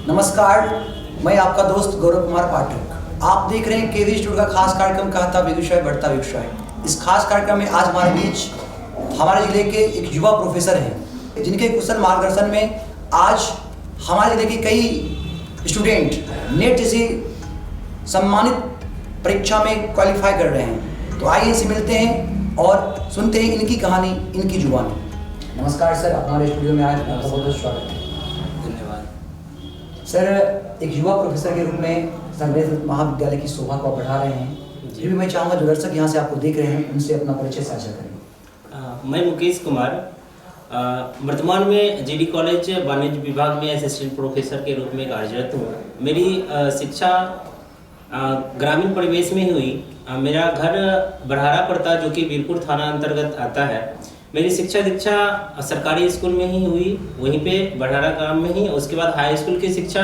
नमस्कार, मैं आपका दोस्त गौरव कुमार पाठक। आप देख रहे हैं केवी इंस्टीट्यूट का खास कार्यक्रम कहता बेगूसराय बढ़ता बेगूसराय। इस खास कार्यक्रम में आज हमारे बीच हमारे जिले के एक युवा प्रोफेसर हैं, जिनके कुशल मार्गदर्शन में आज हमारे जिले के कई स्टूडेंट नेट जैसी सम्मानित परीक्षा में क्वालिफाई कर रहे हैं। तो आइए इनसे मिलते हैं और सुनते हैं इनकी कहानी, इनकी जुबानी। नमस्कार सर, हमारे स्टूडियो में आए आपका बहुत बहुत स्वागत है। सर, एक युवा प्रोफेसर के रूप में संगीत महाविद्यालय की शोभा को बढ़ा रहे हैं। जी भी मैं चाहूँगा जो दर्शक यहाँ से आपको देख रहे हैं उनसे अपना परिचय साझा करें। मैं मुकेश कुमार वर्तमान में जीडी कॉलेज वाणिज्य विभाग में असिस्टेंट प्रोफेसर के रूप में कार्यरत हूँ। मेरी शिक्षा ग्रामीण परिवेश में ही हुई। मेरा घर बढ़ारा पड़ता जो कि वीरपुर थाना अंतर्गत आता है। मेरी शिक्षा दीक्षा सरकारी स्कूल में ही हुई, वहीं पे बढ़ारा ग्राम में ही। उसके बाद हाई स्कूल की शिक्षा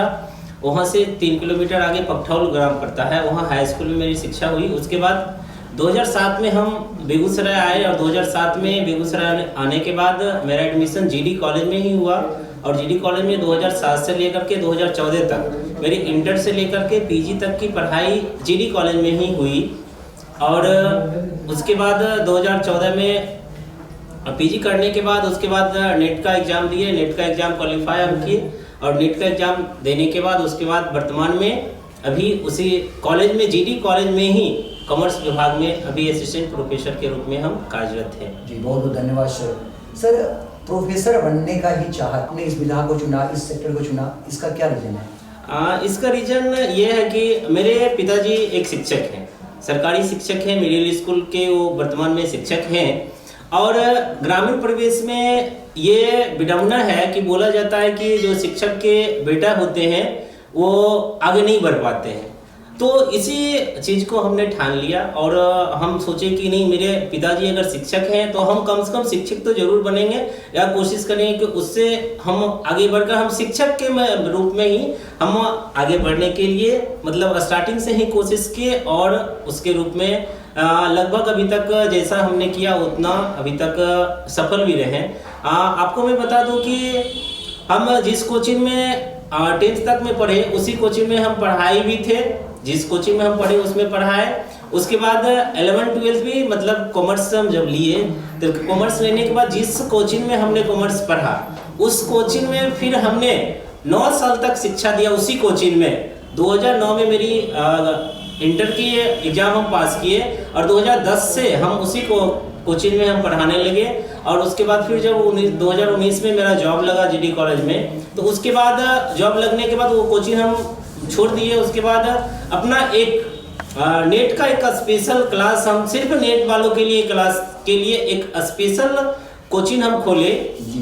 वहाँ से 3 किलोमीटर आगे पकठौल ग्राम पड़ता है, वहाँ हाई स्कूल में मेरी शिक्षा हुई। उसके बाद 2007 में हम बेगूसराय आए और 2007 में बेगूसराय आने के बाद मेरा एडमिशन जीडी कॉलेज में ही हुआ। और जीडी कॉलेज में 2007 से लेकर के 2014 तक मेरी इंटर से लेकर के पीजी तक की पढ़ाई जीडी कॉलेज में ही हुई। और उसके बाद 2014 में पीजी करने के बाद उसके बाद नेट का एग्ज़ाम दिए, नेट का एग्ज़ाम क्वालिफाई हम किए और नेट का एग्ज़ाम देने के बाद उसके बाद वर्तमान में अभी उसी कॉलेज में जीडी कॉलेज में ही कॉमर्स विभाग में अभी असिस्टेंट प्रोफेसर के रूप में हम कार्यरत हैं। जी बहुत बहुत धन्यवाद सर। सर, प्रोफेसर बनने का ही चाहत ने इस विधा को चुना, इस सेक्टर को चुना, इसका क्या रीजन है? इसका रीजन ये है कि मेरे पिताजी एक शिक्षक हैं, सरकारी शिक्षक हैं, मिडिल स्कूल के वो वर्तमान में शिक्षक हैं। और ग्रामीण परिवेश में ये विडंबना है कि बोला जाता है कि जो शिक्षक के बेटा होते हैं वो आगे नहीं बढ़ पाते हैं। तो इसी चीज़ को हमने ठान लिया और हम सोचे कि नहीं, मेरे पिताजी अगर शिक्षक हैं तो हम कम से कम शिक्षक तो जरूर बनेंगे या कोशिश करेंगे कि उससे हम आगे बढ़कर हम शिक्षक के रूप में ही हम आगे बढ़ने के लिए मतलब स्टार्टिंग से ही कोशिश किए और उसके रूप में लगभग अभी तक जैसा हमने किया उतना अभी तक सफल भी रहे। आपको मैं बता दूं कि हम जिस कोचिंग में 10th तक में पढ़े उसी कोचिंग में हम पढ़ाई भी थे, जिस कोचिंग में हम पढ़े उसमें पढ़ाए। उसके बाद 11th 12th भी मतलब कॉमर्स हम जब लिए तो कॉमर्स लेने के बाद जिस कोचिंग में हमने कॉमर्स पढ़ा उस कोचिंग में फिर हमने 9 साल तक शिक्षा दिया उसी कोचिंग में। 2009 में मेरी इंटर की एग्ज़ाम हम पास किए और 2010 से हम उसी कोचिंग में हम पढ़ाने लगे। और उसके बाद फिर जब 2019 में मेरा जॉब लगा जीडी कॉलेज में, तो उसके बाद जॉब लगने के बाद वो कोचिंग हम छोड़ दिए। उसके बाद अपना एक नेट का एक स्पेशल क्लास, हम सिर्फ नेट वालों के लिए क्लास के लिए एक स्पेशल कोचिंग हम खोले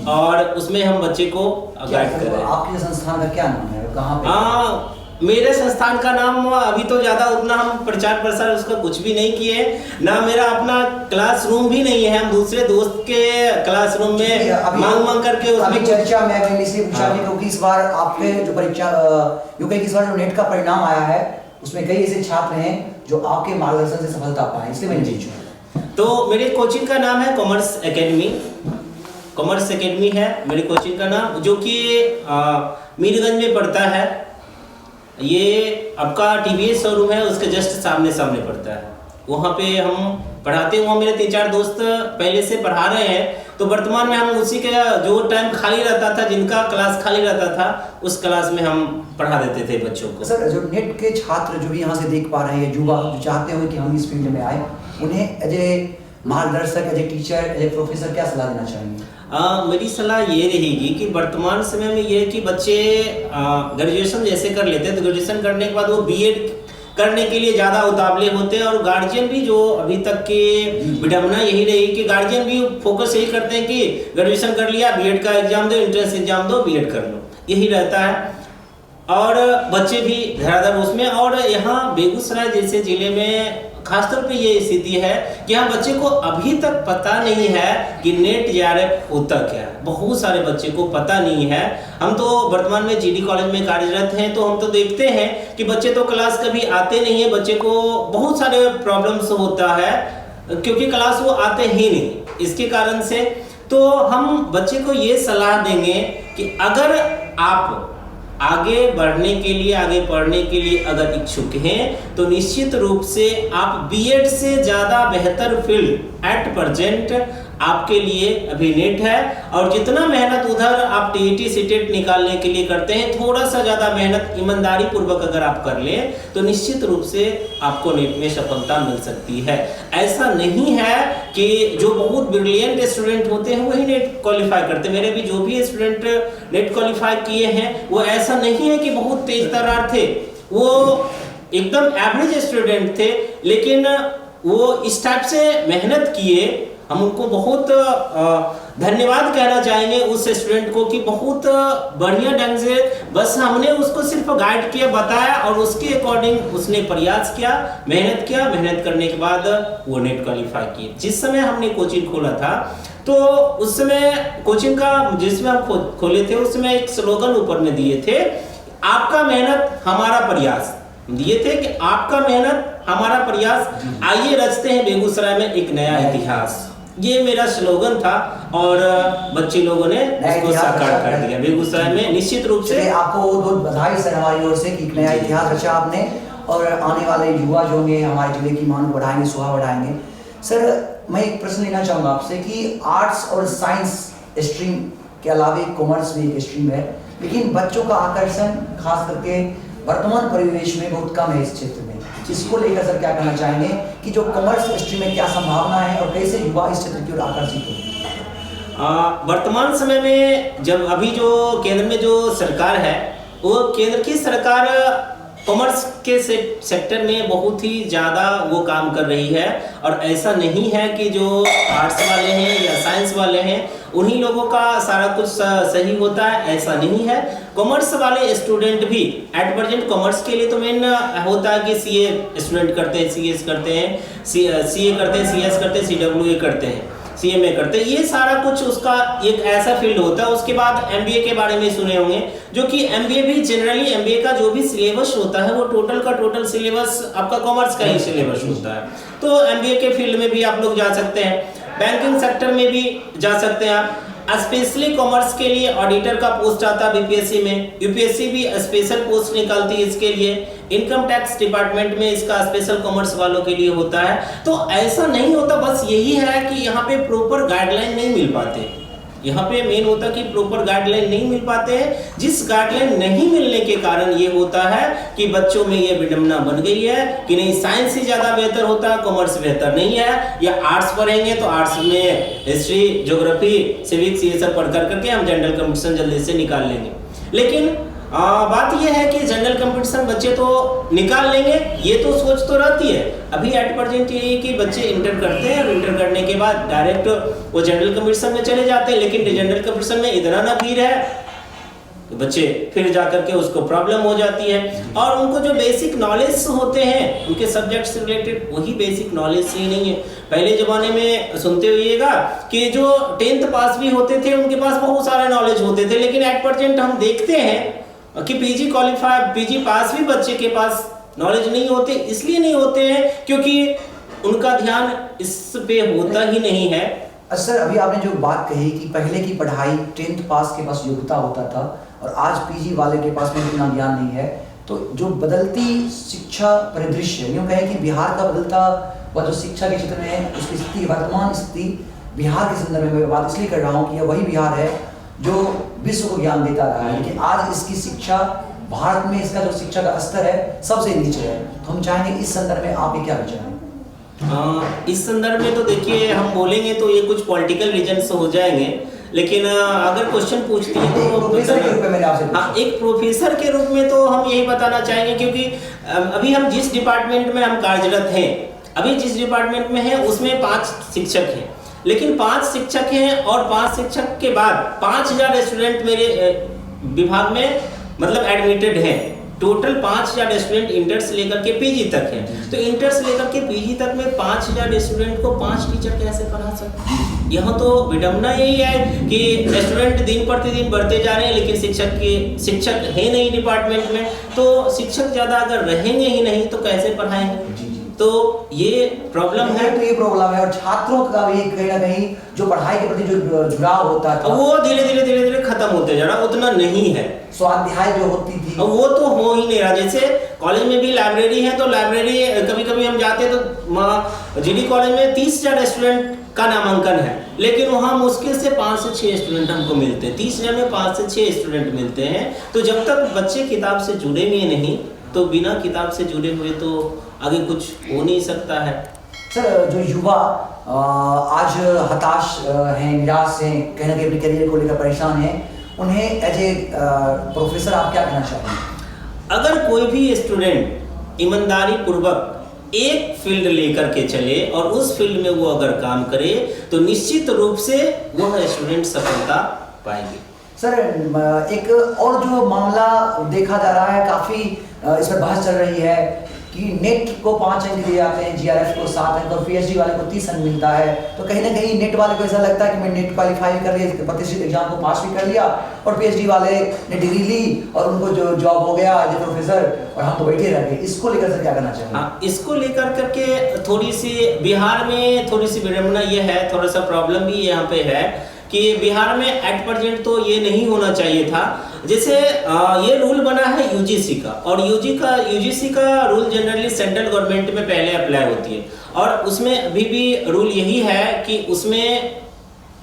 और उसमें हम बच्चे को गाइड कर रहे हैं। आपके संस्थान का क्या नाम है, कहाँ पे? मेरे संस्थान का नाम अभी तो ज़्यादा उतना हम प्रचार प्रसार उसका कुछ भी नहीं किए, ना मेरा अपना क्लासरूम भी नहीं है। हम दूसरे दोस्त के क्लासरूम में मांग करके उसमें चर्चा में इसलिए पूछा क्योंकि इस बार आपके जो परीक्षा इस बार जो नेट का परिणाम आया है उसमें कई ऐसे छात्र हैं जो आपके मार्गदर्शन से सफलता पाए, इसलिए मैंने पूछा। तो मेरे कोचिंग का नाम है कॉमर्स एकेडमी। कॉमर्स एकेडमी है मेरी कोचिंग का नाम, जो कि मीरगंज में पड़ता है। ये आपका टीवीएस शोरूम है, उसके जस्ट सामने पड़ता है। वहाँ पे हम पढ़ाते हैं। वहाँ मेरे 3-4 दोस्त पहले से पढ़ा रहे हैं, तो वर्तमान में हम उसी के जो टाइम खाली रहता था, जिनका क्लास खाली रहता था, उस क्लास में हम पढ़ा देते थे बच्चों को। सर, जो नेट के छात्र जो भी यहाँ से देख पा रहे हैं, युवा जो चाहते हो कि हम इस फील्ड में आए, उन्हें एज ए मार्गदर्शक, as a teacher, as a professor क्या सलाह देना चाहेंगे? मेरी सलाह ये रहेगी कि वर्तमान समय में ये कि बच्चे ग्रेजुएशन जैसे कर लेते हैं तो ग्रेजुएशन करने के बाद वो बीएड करने के लिए ज़्यादा उतावले होते हैं। और गार्जियन भी जो अभी तक के विडंबना यही रही कि गार्जियन भी फोकस यही करते हैं कि ग्रेजुएशन कर लिया, बीएड का एग्जाम दो, एंट्रेंस एग्जाम दो, बीएड कर लो, यही रहता है। और बच्चे भी धराधर उसमें। और यहाँ बेगूसराय जैसे ज़िले में खासतौर पे ये स्थिति है कि यहाँ बच्चे को अभी तक पता नहीं है कि नेट जेआरएफ होता क्या है। बहुत सारे बच्चे को पता नहीं है। हम तो वर्तमान में जीडी कॉलेज में कार्यरत हैं, तो हम तो देखते हैं कि बच्चे तो क्लास कभी आते नहीं है। बच्चे को बहुत सारे प्रॉब्लम्स होता है क्योंकि क्लास वो आते ही नहीं। इसके कारण से तो हम बच्चे को ये सलाह देंगे कि अगर आप आगे बढ़ने के लिए, आगे पढ़ने के लिए अगर इच्छुक हैं तो निश्चित रूप से आप बीएड से ज़्यादा बेहतर फील्ड एट प्रेजेंट आपके लिए अभी नेट है। और जितना मेहनत उधर आप टीईटी सीटेट निकालने के लिए करते हैं, थोड़ा सा ज़्यादा मेहनत ईमानदारी पूर्वक अगर आप कर लें तो निश्चित रूप से आपको नेट में सफलता मिल सकती है। ऐसा नहीं है कि जो बहुत ब्रिलियंट स्टूडेंट होते हैं वही नेट क्वालिफाई करते हैं। मेरे भी जो भी स्टूडेंट नेट क्वालिफाई किए हैं वो ऐसा नहीं है कि बहुत तेज तर्रार थे, वो एकदम एवरेज स्टूडेंट थे, लेकिन वो इस टाइप से मेहनत किए। हम उनको बहुत धन्यवाद कहना चाहेंगे उस स्टूडेंट को कि बहुत बढ़िया ढंग से बस हमने उसको सिर्फ गाइड किया, बताया और उसके अकॉर्डिंग उसने प्रयास किया, मेहनत किया। मेहनत करने के बाद वो नेट क्वालिफाई किए। जिस समय हमने कोचिंग खोला था तो उस समय कोचिंग का जिसमें हम खोले थे उस समय एक स्लोगन ऊपर में दिए थे, आपका मेहनत हमारा प्रयास। दिए थे कि आपका मेहनत हमारा प्रयास, आइए रचते हैं बेगूसराय में एक नया इतिहास। ये मेरा स्लोगन था और बच्चे लोगों ने इसको साकार कर दिया बेगूसराय में। निश्चित रूप से आपको बहुत बधाई सर हमारी ओर से कि एक नया इतिहास रचा आपने और आने वाले युवा जो होंगे हमारे जिले की मान बढ़ाएंगे, शोभा बढ़ाएंगे। सर मैं एक प्रश्न लेना चाहूँगा आपसे कि आर्ट्स और साइंस स्ट्रीम के अलावा कॉमर्स भी एक स्ट्रीम है, लेकिन बच्चों का आकर्षण खास करके वर्तमान परिवेश में बहुत कम है इस क्षेत्र में। इसको लेकर सर क्या कहना चाहेंगे कि जो कॉमर्स स्ट्रीम में क्या संभावना है और कैसे युवा इस क्षेत्र की ओर आकर्षित हो? वर्तमान समय में जब अभी जो केंद्र में जो सरकार है वो केंद्र की सरकार कॉमर्स के सेक्टर में बहुत ही ज़्यादा वो काम कर रही है। और ऐसा नहीं है कि जो आर्ट्स वाले हैं या साइंस वाले हैं उन्हीं लोगों का सारा कुछ सही होता है, ऐसा नहीं है। कॉमर्स वाले स्टूडेंट भी एट प्रेजेंट कॉमर्स के लिए तो मेन होता है कि सीए स्टूडेंट करते हैं, सीएस करते हैं, सीए करते हैं, सीएस करते हैं, सीडब्ल्यूए करते हैं, सीएमए करते हैं। ये सारा कुछ उसका एक ऐसा फील्ड होता है। उसके बाद एमबीए के बारे में सुने होंगे, जो कि एमबीए भी जनरली एमबीए का जो भी सिलेबस होता है वो टोटल का टोटल सिलेबस आपका कॉमर्स का ही सिलेबस होता है। तो एमबीए के फील्ड में भी आप लोग जा सकते हैं, बैंकिंग सेक्टर में भी जा सकते हैं आप। स्पेशली कॉमर्स के लिए ऑडिटर का पोस्ट आता है बीपीएससी में, यूपीएससी भी स्पेशल पोस्ट निकालती है इसके लिए। इनकम टैक्स डिपार्टमेंट में इसका स्पेशल कॉमर्स वालों के लिए होता है। तो ऐसा नहीं होता, बस यही है कि यहाँ पे प्रॉपर गाइडलाइन नहीं मिल पाते। यहाँ पे मेन होता कि प्रॉपर गाइडलाइन नहीं मिल पाते हैं। जिस गाइडलाइन नहीं मिलने के कारण ये होता है कि बच्चों में ये विडंबना बन गई है कि नहीं साइंस ही ज़्यादा बेहतर होता है, कॉमर्स बेहतर नहीं है, या आर्ट्स पढ़ेंगे तो आर्ट्स में हिस्ट्री, ज्योग्राफी, सिविक्स ये सब पढ़ करके हम जनरल कंपटीशन जल्दी से निकाल लेंगे। लेकिन बात यह है कि जनरल कंपटीशन बच्चे तो निकाल लेंगे, ये तो सोच तो रहती है। अभी एट प्रेजेंट ये है कि बच्चे इंटर करते हैं और इंटर करने के बाद डायरेक्ट वो जनरल कंपटीशन में चले जाते हैं। लेकिन जनरल कंपटीशन में इतना ना भीड़ है तो बच्चे फिर जाकर के उसको प्रॉब्लम हो जाती है। और उनको जो बेसिक नॉलेज होते हैं उनके सब्जेक्ट से रिलेटेड वही बेसिक नॉलेज ही नहीं है। पहले जमाने में सुनते हुइएगा कि जो 10th पास भी होते थे उनके पास बहुत सारा नॉलेज होते थे, लेकिन एट प्रेजेंट हम देखते हैं कि पीजी पास भी बच्चे के पास नॉलेज नहीं होते। इसलिए नहीं होते हैं क्योंकि उनका ध्यान इस पे होता ही नहीं है। सर अभी आपने जो बात कही कि पहले की पढ़ाई 10th पास के पास योग्यता होता था और आज पीजी वाले के पास में इतना ज्ञान नहीं है, तो जो बदलती शिक्षा परिदृश्य, यूँ कहें कि बिहार का बदलता वह जो शिक्षा के क्षेत्र में है उसकी स्थिति, वर्तमान स्थिति बिहार के संदर्भ में मैं बात इसलिए कर रहा हूँ कि यह वही बिहार है जो विश्व को ज्ञान देता रहा है, लेकिन आज इसकी शिक्षा भारत में इसका जो शिक्षा का स्तर है सबसे नीचे है। तो हम चाहेंगे इस संदर्भ में आप ये क्या विचार हैं? इस संदर्भ में तो देखिए हम बोलेंगे तो ये कुछ पॉलिटिकल रीजन से हो जाएंगे, लेकिन अगर क्वेश्चन पूछती है तो प्रोफेसर के रूप में मैंने आपसे हाँ, एक प्रोफेसर के रूप में तो हम यही बताना चाहेंगे, क्योंकि अभी हम जिस डिपार्टमेंट में हम कार्यरत हैं, अभी जिस डिपार्टमेंट में है उसमें 5 शिक्षक हैं, लेकिन 5 शिक्षक हैं और 5 शिक्षक के बाद 5000 स्टूडेंट मेरे विभाग में मतलब एडमिटेड हैं। टोटल 5000 स्टूडेंट इंटर से लेकर के पीजी तक हैं। तो इंटर से लेकर के पीजी तक में 5000 स्टूडेंट को 5 टीचर कैसे पढ़ा सकते हैं? यहाँ तो विडंबना यही है कि स्टूडेंट दिन प्रतिदिन बढ़ते जा रहे हैं, लेकिन शिक्षक है नहीं डिपार्टमेंट में। तो शिक्षक ज़्यादा अगर रहेंगे ही नहीं तो कैसे पढ़ाएंगे? तो ये प्रॉब्लम है। तो ये प्रॉब्लम है, और छात्रों का भी कहीं ना कहीं जो पढ़ाई के प्रति जो जुड़ाव होता था वो धीरे धीरे खत्म होते जा रहा, उतना नहीं है। स्वाध्याय जो होती थी वो तो हो ही नहीं रहा। जैसे कॉलेज में भी लाइब्रेरी है, तो लाइब्रेरी कभी कभी हम जाते हैं तो जीडी कॉलेज में 30,000 स्टूडेंट का नामांकन है, लेकिन वहाँ मुश्किल से 5 से 6 स्टूडेंट हमको मिलते हैं। 30,000 में 5 से 6 स्टूडेंट मिलते हैं। तो जब तक बच्चे किताब से जुड़ेंगे नहीं, तो बिना किताब से जुड़े हुए तो आगे कुछ हो नहीं सकता है। सर, जो युवा आज हताश हैं, निराश हैं, कहीं ना कहीं अपने करियर को लेकर परेशान हैं, उन्हें एज ए प्रोफेसर आप क्या कहना चाहेंगे? अगर कोई भी स्टूडेंट ईमानदारी पूर्वक एक फील्ड लेकर के चले और उस फील्ड में वो अगर काम करे, तो निश्चित रूप से वह स्टूडेंट सफलता पाएंगे। सर, एक और जो मामला देखा जा रहा है, काफी इस पर बहस चल रही है कि नेट को 5 अंक दिए जाते हैं, जीआरएफ को 7 अंक, और पीएचडी वाले को 30 अंक मिलता है। तो कहीं ना कहीं नेट वाले को ऐसा लगता है कि मैं नेट क्वालिफाई कर लिया, प्रतिष्ठित एग्जाम को पास भी कर लिया, और पीएचडी वाले ने डिग्री ली और उनको जो जॉब हो गया एज ए प्रोफेसर, और हम तो बैठे रह गए। इसको लेकर सर क्या करना चाहिए? हाँ, इसको लेकर करके थोड़ी सी बिहार में थोड़ी सी विडंबना ये है, थोड़ा सा प्रॉब्लम भी यहाँ पे है कि बिहार में एट प्रेजेंट तो ये नहीं होना चाहिए था। जैसे ये रूल बना है यूजीसी का, और यूजीसी का रूल जनरली सेंट्रल गवर्नमेंट में पहले अप्लाई होती है, और उसमें अभी भी रूल यही है कि उसमें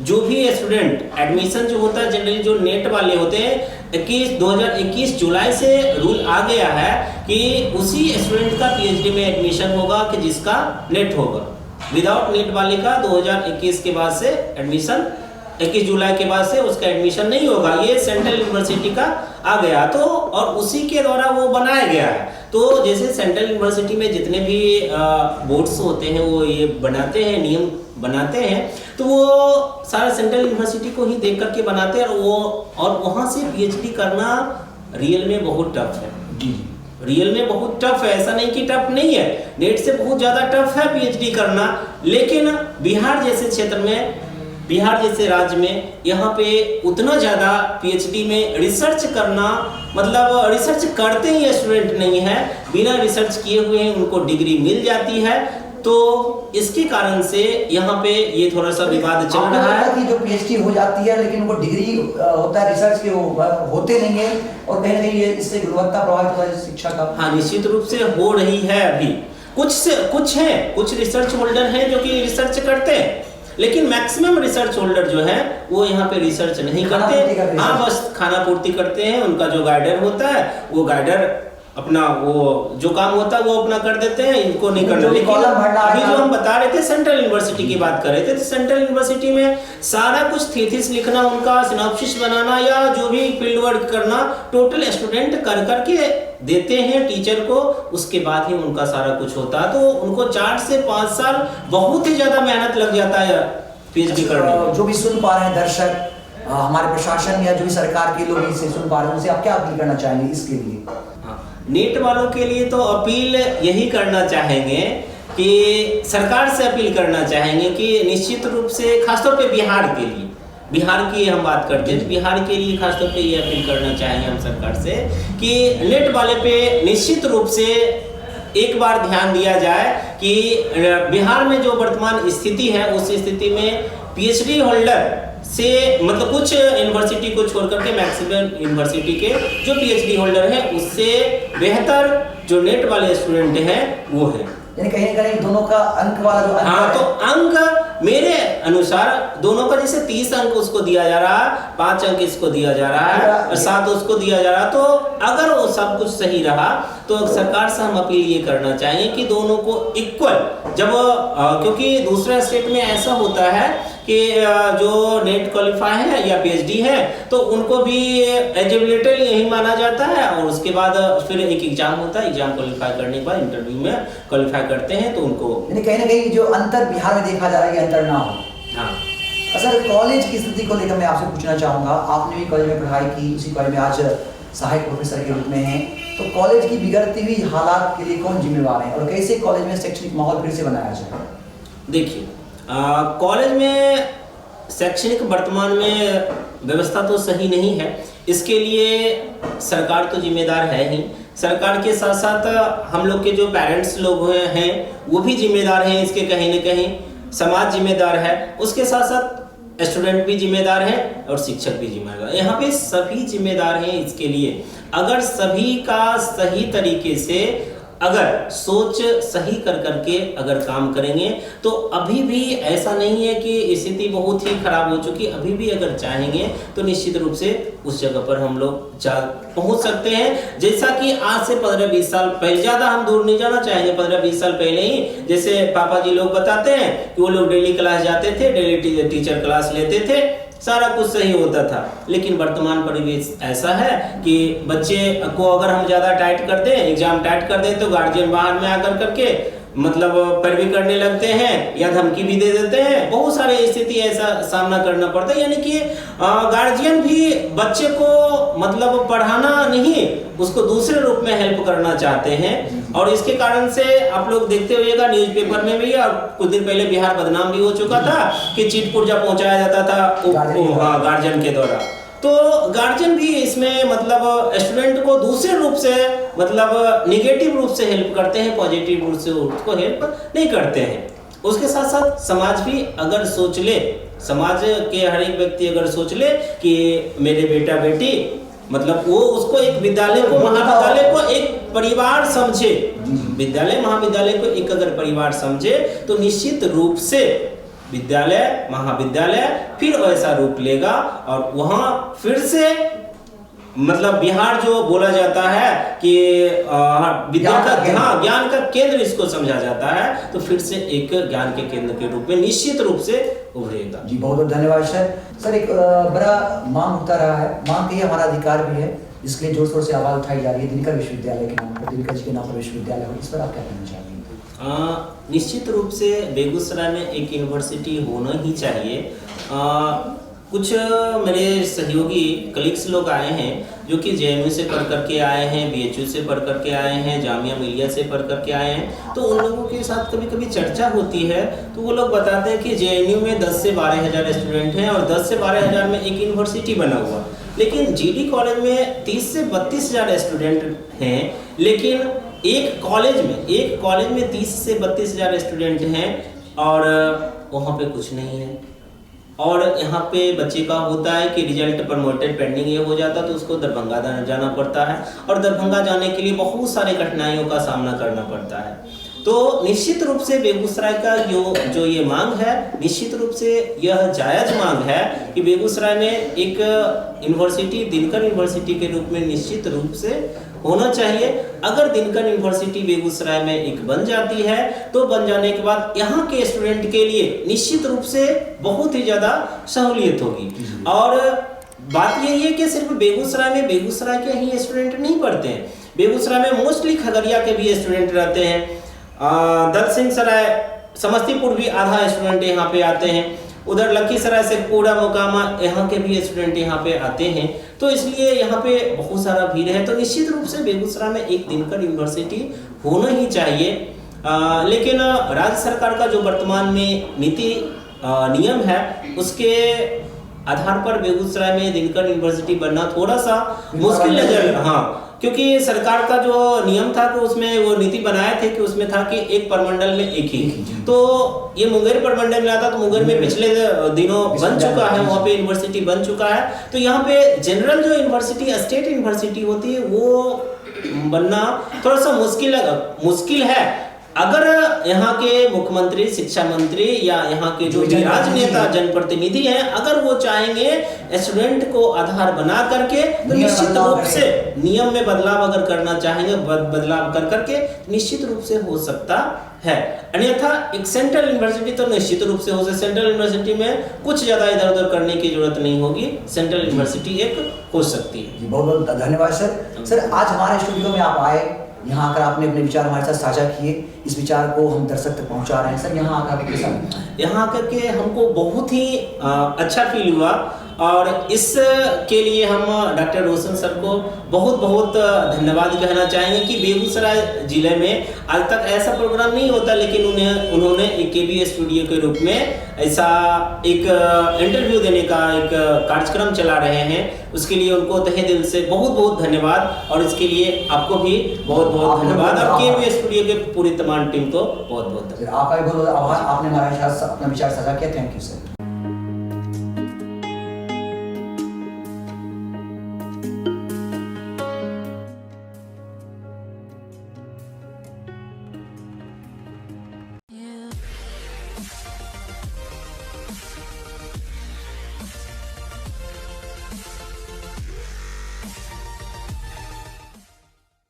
जो भी स्टूडेंट एडमिशन जो होता है, जनरली जो नेट वाले होते हैं, 2021 जुलाई से रूल आ गया है कि उसी स्टूडेंट का पीएचडी में एडमिशन होगा कि जिसका नेट होगा। विदाउट नेट वाले का 2021 के बाद से एडमिशन, 21 जुलाई के बाद से उसका एडमिशन नहीं होगा। ये सेंट्रल यूनिवर्सिटी का आ गया, तो और उसी के द्वारा वो बनाया गया है। तो जैसे सेंट्रल यूनिवर्सिटी में जितने भी बोर्ड्स होते हैं वो ये बनाते हैं, नियम बनाते हैं, तो वो सारा सेंट्रल यूनिवर्सिटी को ही देख करके बनाते हैं, और वहाँ से पीएचडी करना रियल में बहुत टफ है। रियल में बहुत टफ है, ऐसा नहीं कि टफ नहीं है, नेट से बहुत ज़्यादा टफ है पीएचडी करना। लेकिन बिहार जैसे क्षेत्र में, बिहार जैसे राज्य में, यहाँ पे उतना ज़्यादा पीएचडी में रिसर्च करना, मतलब रिसर्च करते ही स्टूडेंट नहीं है, बिना रिसर्च किए हुए उनको डिग्री मिल जाती है। तो इसके कारण से यहाँ पे ये थोड़ा सा विवाद चल रहा है कि जो पीएचडी हो जाती है लेकिन वो डिग्री होता है रिसर्च के, वो होते नहीं है, और कहीं ना कहीं ये इससे गुणवत्ता प्रभावित होता है शिक्षा का। हाँ, निश्चित रूप से हो रही है। अभी कुछ रिसर्च होल्डर हैं जो कि रिसर्च करते हैं, लेकिन मैक्सिमम रिसर्च होल्डर जो है वो यहाँ पे रिसर्च नहीं करते। हाँ, बस खाना पूर्ति करते हैं। उनका जो गाइडर होता है, वो गाइडर अपना वो जो काम होता है वो अपना कर देते हैं, इनको नहीं करना। लेकिन अभी जो हम बता रहे थे, सेंट्रल यूनिवर्सिटी की बात कर रहे थे, तो सेंट्रल यूनिवर्सिटी में सारा कुछ थीसिस लिखना, उनका सिनॉप्सिस बनाना या जो भी फील्ड वर्क करना, टोटल स्टूडेंट कर करके देते हैं टीचर को, उसके बाद ही उनका सारा कुछ होता है। तो उनको 4 से 5 साल बहुत ही ज्यादा मेहनत लग जाता है पीएचडी करने में। जो भी सुन पा रहे हैं दर्शक, हमारे प्रशासन या जो भी सरकार के लोग इसे सुन पा रहे हैं, उनसे आप क्या अपील करना चाहेंगे इसके लिए? नेट वालों के लिए तो अपील यही करना चाहेंगे कि सरकार से अपील करना चाहेंगे कि निश्चित रूप से, खासतौर पे बिहार के लिए, बिहार की हम बात करते हैं, बिहार के लिए खासतौर पे ये अपील करना चाहेंगे हम सरकार से कि नेट वाले पे निश्चित रूप से एक बार ध्यान दिया जाए कि बिहार में जो वर्तमान स्थिति है, उस स्थिति में पीएचडी होल्डर से, मतलब कुछ यूनिवर्सिटी को छोड़ करके मैक्सिमम यूनिवर्सिटी के जो पीएचडी होल्डर हैं, उससे बेहतर जो नेट वाले स्टूडेंट हैं वो है। यानी कहीं ना कहीं दोनों का अंक वाला जो अंक हाँ, तो अंक मेरे अनुसार दोनों का, जैसे 30 अंक उसको दिया जा रहा है, 5 अंक इसको दिया जा रहा है और 7 उसको दिया जा रहा है। तो अगर वो सब कुछ सही रहा तो सरकार से हम अपील ये करना चाहेंगे कि दोनों को इक्वल, जब क्योंकि दूसरा स्टेट में ऐसा होता है कि जो नेट क्वालिफाई है या पीएचडी है तो उनको भी एलिजिबिलिटी यही माना जाता है, और उसके बाद फिर एक एग्जाम होता है, एग्जाम क्वालिफाई करने के बाद इंटरव्यू में क्वालिफाई करते हैं तो उनको, यानी कहीं ना कहीं जो अंतर बिहार में देखा जा रहा है ये अंतर ना हो। हाँ। सर, कॉलेज की स्थिति को लेकर मैं आपसे पूछना चाहूँगा, आपने भी कॉलेज में पढ़ाई की, उसी कॉलेज में आज सहायक प्रोफेसर के रूप में हैं, तो कॉलेज की बिगड़ती हुई हालात के लिए कौन जिम्मेवार है और कैसे कॉलेज में शैक्षणिक माहौल फिर से बनाया जाए? देखिए, कॉलेज में शैक्षणिक वर्तमान में व्यवस्था तो सही नहीं है, इसके लिए सरकार तो जिम्मेदार है ही, सरकार के साथ साथ हम लोग के जो पेरेंट्स लोग हैं वो भी जिम्मेदार हैं इसके, कहीं ना कहीं समाज जिम्मेदार है, उसके साथ साथ स्टूडेंट भी जिम्मेदार है और शिक्षक भी जिम्मेदार है। यहाँ पे सभी जिम्मेदार हैं इसके लिए। अगर सभी का सही तरीके से अगर सोच सही कर करके अगर काम करेंगे तो अभी भी ऐसा नहीं है कि स्थिति बहुत ही खराब हो चुकी, अभी भी अगर चाहेंगे तो निश्चित रूप से उस जगह पर हम लोग जा पहुंच सकते हैं। जैसा कि आज से 15-20 साल पहले, ज़्यादा हम दूर नहीं जाना चाहेंगे, 15-20 साल पहले ही जैसे पापा जी लोग बताते हैं कि वो लोग डेली क्लास जाते थे, डेली टीचर क्लास लेते थे, सारा कुछ सही होता था। लेकिन वर्तमान परिवेश ऐसा है कि बच्चे को अगर हम ज़्यादा टाइट कर दें, एग्जाम टाइट कर दें, तो गार्जियन बाहर में आकर करके मतलब पैरवी करने लगते हैं या धमकी भी दे देते हैं। बहुत सारे स्थिति ऐसा सामना करना पड़ता है, यानी कि गार्जियन भी बच्चे को मतलब पढ़ाना नहीं, उसको दूसरे रूप में हेल्प करना चाहते हैं। और इसके कारण से आप लोग देखते होइएगा न्यूज़पेपर में भी, और कुछ दिन पहले बिहार बदनाम भी हो चुका था कि चिट पुर्जा पहुंचाया जाता था गार्जियन के द्वारा। तो गार्जियन भी इसमें मतलब स्टूडेंट को दूसरे रूप से मतलब निगेटिव रूप से हेल्प करते हैं, पॉजिटिव रूप से उसको हेल्प नहीं करते हैं। उसके साथ साथ समाज भी अगर सोच ले, समाज के हर एक व्यक्ति अगर सोच ले कि मेरे बेटा बेटी मतलब वो उसको एक विद्यालय को, महाविद्यालय को एक परिवार समझे, विद्यालय महाविद्यालय को एक अगर परिवार समझे तो निश्चित रूप से विद्यालय महाविद्यालय फिर वैसा रूप लेगा और वहां फिर से मतलब बिहार जो बोला जाता है कि विद्या का ज्ञान का केंद्र इसको समझा जाता है, तो फिर से एक ज्ञान के केंद्र के रूप में निश्चित रूप से उभरेगा। जी बहुत बहुत धन्यवाद सर। सर एक बड़ा मांग होता रहा है, मांग ये हमारा अधिकार भी है, जिसके लिए जोर शोर से आवाज उठाई जा रही है दिनकर विश्वविद्यालय के नाम पर, दिनकर जी के नाम पर विश्वविद्यालय हो, इस पर आप क्या कहना चाहेंगे? निश्चित रूप से बेगूसराय में एक यूनिवर्सिटी होना ही चाहिए। कुछ मेरे सहयोगी कलीग्स लोग आए हैं जो कि JNU से पढ़ करके आए हैं, BHU से पढ़ करके आए हैं, जामिया मिलिया से पढ़ करके आए हैं। तो उन लोगों के साथ कभी कभी चर्चा होती है तो वो लोग बताते हैं कि JNU में 10 से 12 हज़ार स्टूडेंट हैं और 10 से 12 हज़ार में एक यूनिवर्सिटी बना हुआ, लेकिन GD कॉलेज में 30 से 32 हज़ार स्टूडेंट हैं, लेकिन एक कॉलेज में 30 से 32 हज़ार स्टूडेंट हैं और वहाँ पे कुछ नहीं है। और यहाँ पे बच्चे का होता है कि रिजल्ट प्रमोटेड पेंडिंग ये हो जाता है तो उसको दरभंगा जाना पड़ता है और दरभंगा जाने के लिए बहुत सारे कठिनाइयों का सामना करना पड़ता है। तो निश्चित रूप से बेगूसराय का जो ये मांग है, निश्चित रूप से यह जायज़ मांग है कि बेगूसराय में एक यूनिवर्सिटी, दिनकर यूनिवर्सिटी के रूप में निश्चित रूप से होना चाहिए। अगर दिनकर यूनिवर्सिटी बेगूसराय में एक बन जाती है तो बन जाने के बाद यहाँ के स्टूडेंट के लिए निश्चित रूप से बहुत ही ज़्यादा सहूलियत होगी। और बात यही है कि सिर्फ बेगूसराय के ही स्टूडेंट नहीं पढ़ते हैं, बेगूसराय में मोस्टली खगड़िया के भी स्टूडेंट रहते हैं, दत्त सिंह सराय समस्तीपुर भी आधा स्टूडेंट यहाँ पे आते हैं, उधर लखीसराय से पूरा मोकामा यहाँ के भी स्टूडेंट यहाँ पे आते हैं। तो इसलिए यहाँ पे बहुत सारा भीड़ है। तो निश्चित रूप से बेगूसराय में एक दिनकर यूनिवर्सिटी होना ही चाहिए। लेकिन राज्य सरकार का जो वर्तमान में नीति नियम है उसके आधार पर बेगूसराय में दिनकर यूनिवर्सिटी बनना थोड़ा सा मुश्किल नजर, हाँ, क्योंकि सरकार का जो नियम था कि उसमें वो नीति बनाए थे कि उसमें था कि एक प्रमंडल में एक ही, तो ये मुंगेर प्रमंडल में आता, तो मुंगेर में पिछले दिनों बन चुका है, वहाँ पे यूनिवर्सिटी बन चुका है। तो यहाँ पे जनरल जो यूनिवर्सिटी, स्टेट यूनिवर्सिटी होती है वो बनना थोड़ा सा मुश्किल है। अगर यहाँ के मुख्यमंत्री, शिक्षा मंत्री या यहाँ के जो भी राजनेता, जनप्रतिनिधि हैं, अगर वो चाहेंगे स्टूडेंट को आधार बना करके तो निश्चित रूप से नियम में बदलाव अगर करना चाहेंगे, बदलाव कर करके निश्चित रूप से हो सकता है। अन्यथा एक सेंट्रल यूनिवर्सिटी तो निश्चित रूप से हो सकती, सेंट्रल यूनिवर्सिटी में कुछ ज़्यादा इधर उधर करने की जरूरत नहीं होगी, सेंट्रल यूनिवर्सिटी एक हो सकती है। बहुत बहुत धन्यवाद सर। सर आज हमारे स्टूडियो में आप आए, यहाँ आकर आपने अपने विचार हमारे साथ साझा किए, इस विचार को हम दर्शक तक पहुँचा रहे हैं। सर यहाँ आकर कैसा? यहाँ आकर के हमको बहुत ही अच्छा फील हुआ और इसके लिए हम डॉक्टर रोशन सर को बहुत बहुत धन्यवाद कहना चाहेंगे कि बेगूसराय जिले में आज तक ऐसा प्रोग्राम नहीं होता, लेकिन उन्होंने एक केबी स्टूडियो के रूप में ऐसा एक इंटरव्यू देने का एक कार्यक्रम चला रहे हैं। उसके लिए उनको तहे दिल से बहुत बहुत धन्यवाद, और इसके लिए आपको भी बहुत बहुत धन्यवाद, और केबी स्टूडियो के पूरी तमाम टीम को बहुत बहुत धन्यवाद। आपका भी बहुत बहुत आभार, आपने हमारे साथ अपना विचार साझा किया। Thank you sir.